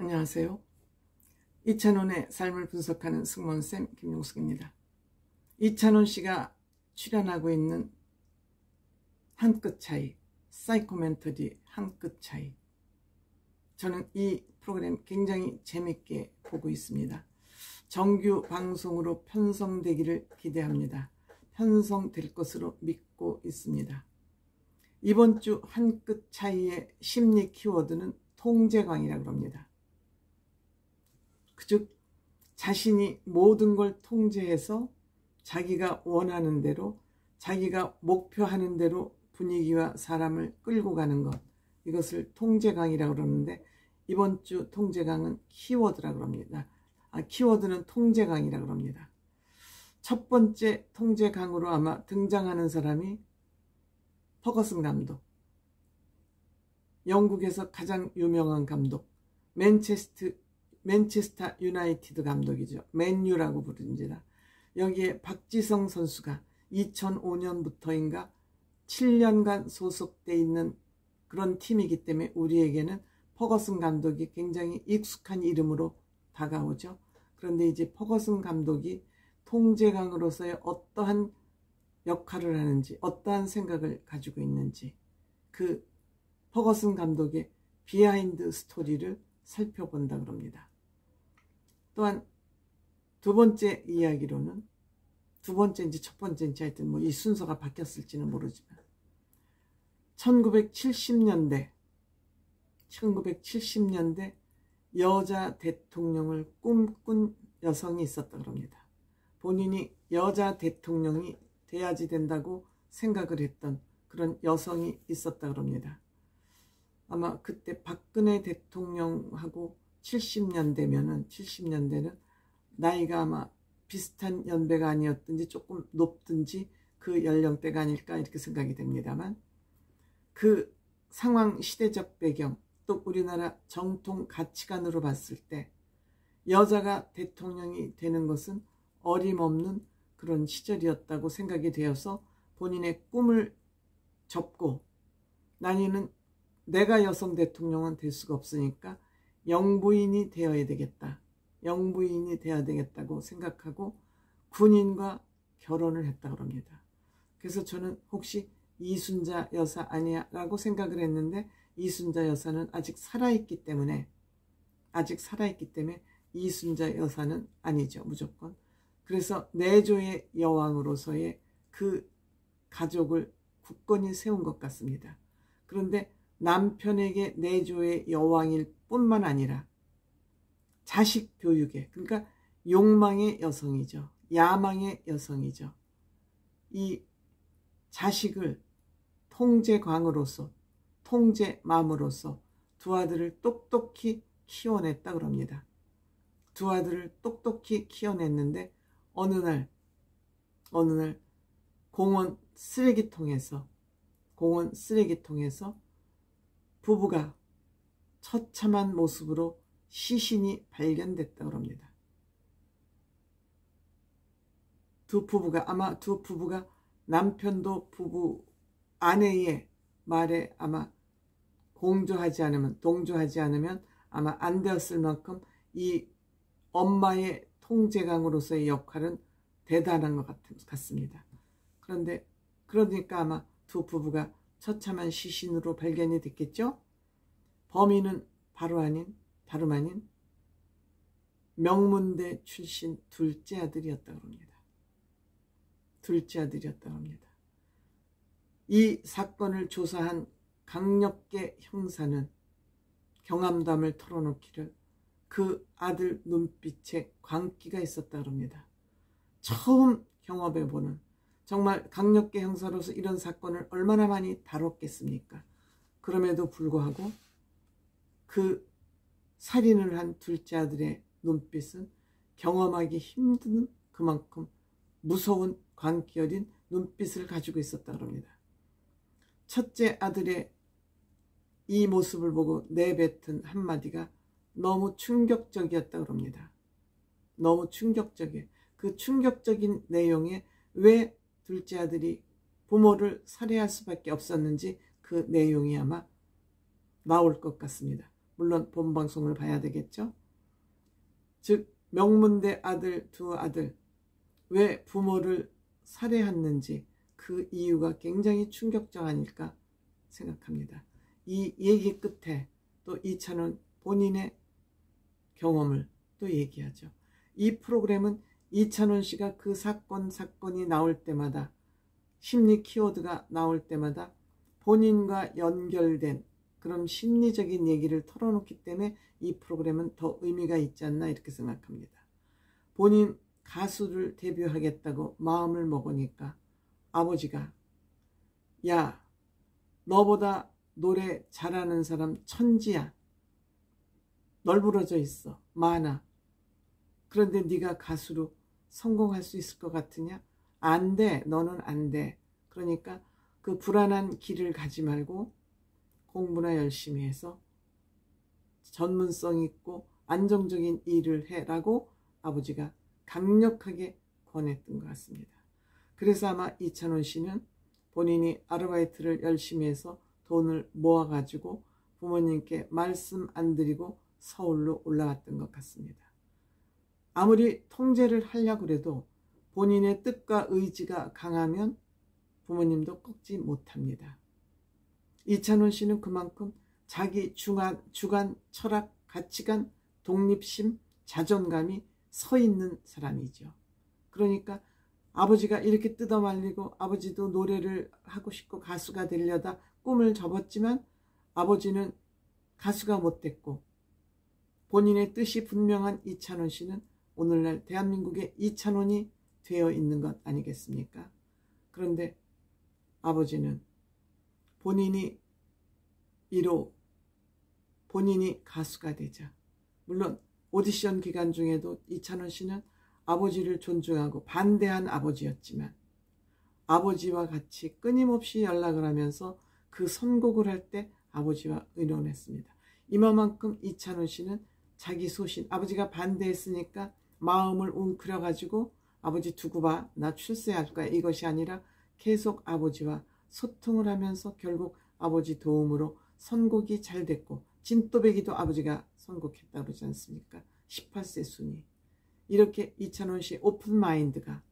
안녕하세요. 이찬원의 삶을 분석하는 승무원쌤 김용숙입니다. 이찬원 씨가 출연하고 있는 한 끗 차이, 사이코멘터리 한 끗 차이. 저는 이 프로그램 굉장히 재밌게 보고 있습니다. 정규 방송으로 편성되기를 기대합니다. 편성될 것으로 믿고 있습니다. 이번 주 한 끗 차이의 심리 키워드는 통제광이라고 합니다. 즉 자신이 모든 걸 통제해서 자기가 원하는 대로, 자기가 목표하는 대로 분위기와 사람을 끌고 가는 것, 이것을 통제광이라고 그러는데, 이번 주 통제광은 키워드라고 합니다. 키워드는 통제광이라고 합니다. 첫 번째 통제광으로 아마 등장하는 사람이 퍼거슨 감독, 영국에서 가장 유명한 감독, 맨체스터 유나이티드 감독이죠. 맨유라고 부릅니다. 여기에 박지성 선수가 2005년부터인가 7년간 소속돼 있는 그런 팀이기 때문에 우리에게는 퍼거슨 감독이 굉장히 익숙한 이름으로 다가오죠. 그런데 이제 퍼거슨 감독이 통제광으로서의 어떠한 역할을 하는지, 어떠한 생각을 가지고 있는지, 그 퍼거슨 감독의 비하인드 스토리를 살펴본다고 합니다. 또한 두 번째 이야기로는, 두 번째인지 첫 번째인지 하여튼 뭐 이 순서가 바뀌었을지는 모르지만, 1970년대 여자 대통령을 꿈꾼 여성이 있었다고 합니다. 본인이 여자 대통령이 돼야지 된다고 생각을 했던 그런 여성이 있었다고 합니다. 아마 그때 박근혜 대통령하고 70년대는 나이가 아마 비슷한 연배가 아니었든지 조금 높든지 그 연령대가 아닐까 이렇게 생각이 됩니다만, 그 상황, 시대적 배경, 또 우리나라 정통 가치관으로 봤을 때 여자가 대통령이 되는 것은 어림없는 그런 시절이었다고 생각이 되어서 본인의 꿈을 접고, 나는 내가 여성 대통령은 될 수가 없으니까 영부인이 되어야 되겠다. 영부인이 되어야 되겠다고 생각하고 군인과 결혼을 했다고 합니다. 그래서 저는 혹시 이순자 여사 아니야 라고 생각을 했는데, 이순자 여사는 아직 살아있기 때문에 이순자 여사는 아니죠, 무조건. 그래서 내조의 여왕으로서의 그 가족을 굳건히 세운 것 같습니다. 그런데 남편에게 내조의 여왕일 뿐만 아니라 자식 교육에, 그러니까 욕망의 여성이죠. 야망의 여성이죠. 이 자식을 통제광으로서, 통제맘으로서 두 아들을 똑똑히 키워냈다고 합니다. 두 아들을 똑똑히 키워냈는데 어느 날 공원 쓰레기통에서 부부가 처참한 모습으로 시신이 발견됐다고 합니다. 두 부부가 남편도 부부 아내의 말에 아마 동조하지 않으면 아마 안 되었을 만큼 이 엄마의 통제광으로서의 역할은 대단한 것 같습니다. 그러니까 아마 두 부부가 처참한 시신으로 발견이 됐겠죠. 범인은 다름 아닌 명문대 출신 둘째 아들이었다고 합니다. 이 사건을 조사한 강력계 형사는 경암담을 털어놓기를 그 아들 눈빛에 광기가 있었다고 합니다. 처음 경험해보는, 정말 강력계 형사로서 이런 사건을 얼마나 많이 다뤘겠습니까? 그럼에도 불구하고 그 살인을 한 둘째 아들의 눈빛은 경험하기 힘든 그만큼 무서운 광기 어린 눈빛을 가지고 있었다고 합니다. 첫째 아들의 이 모습을 보고 내뱉은 한마디가 너무 충격적이었다고 합니다. 너무 충격적이에요. 그 충격적인 내용에 왜 둘째 아들이 부모를 살해할 수밖에 없었는지 그 내용이 아마 나올 것 같습니다. 물론 본방송을 봐야 되겠죠. 즉 명문대 아들 두 아들 왜 부모를 살해했는지 그 이유가 굉장히 충격적 아닐까 생각합니다. 이 얘기 끝에 또 이찬원 본인의 경험을 또 얘기하죠. 이 프로그램은 이찬원 씨가 그 사건이 나올 때마다, 심리 키워드가 나올 때마다 본인과 연결된 그런 심리적인 얘기를 털어놓기 때문에 이 프로그램은 더 의미가 있지 않나 이렇게 생각합니다. 본인 가수를 데뷔하겠다고 마음을 먹으니까 아버지가 야, 너보다 노래 잘하는 사람 천지야. 널브러져 있어. 많아. 그런데 네가 가수로 성공할 수 있을 것 같으냐? 안 돼. 너는 안 돼. 그러니까 그 불안한 길을 가지 말고 공부나 열심히 해서 전문성 있고 안정적인 일을 해라고 아버지가 강력하게 권했던 것 같습니다. 그래서 아마 이찬원 씨는 본인이 아르바이트를 열심히 해서 돈을 모아가지고 부모님께 말씀 안 드리고 서울로 올라갔던 것 같습니다. 아무리 통제를 하려고 해도 본인의 뜻과 의지가 강하면 부모님도 꺾지 못합니다. 이찬원 씨는 그만큼 자기 주관, 철학, 가치관, 독립심, 자존감이 서 있는 사람이죠. 그러니까 아버지가 이렇게 뜯어말리고 아버지도 노래를 하고 싶고 가수가 되려다 꿈을 접었지만 아버지는 가수가 못됐고 본인의 뜻이 분명한 이찬원 씨는 오늘날 대한민국의 이찬원이 되어 있는 것 아니겠습니까? 그런데 아버지는 본인이 본인이 가수가 되자, 물론 오디션 기간 중에도 이찬원 씨는 아버지를 존중하고 반대한 아버지였지만 아버지와 같이 끊임없이 연락을 하면서 그 선곡을 할 때 아버지와 의논했습니다. 이만큼 이찬원 씨는 자기 소신, 아버지가 반대했으니까 마음을 웅크려가지고 아버지 두고 봐, 나 출세할 거야, 이것이 아니라 계속 아버지와 소통을 하면서 결국 아버지 도움으로 선곡이 잘 됐고 진또배기도 아버지가 선곡했다고 그러지 않습니까? 18세 순위. 이렇게 이찬원 씨의 오픈마인드가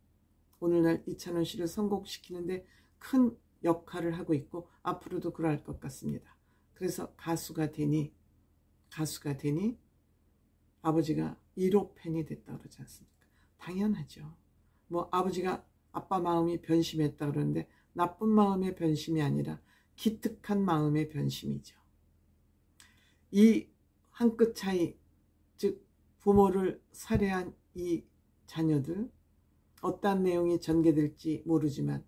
오늘날 이찬원 씨를 선곡시키는데 큰 역할을 하고 있고 앞으로도 그럴 것 같습니다. 그래서 가수가 되니 아버지가 1호 팬이 됐다고 그러지 않습니까? 당연하죠. 뭐 아버지가 아빠 마음이 변심했다 그러는데 나쁜 마음의 변심이 아니라 기특한 마음의 변심이죠. 이 한 끗 차이, 즉 부모를 살해한 이 자녀들, 어떠한 내용이 전개될지 모르지만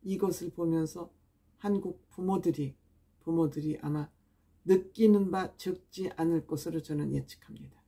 이것을 보면서 한국 부모들이 아마 느끼는 바 적지 않을 것으로 저는 예측합니다.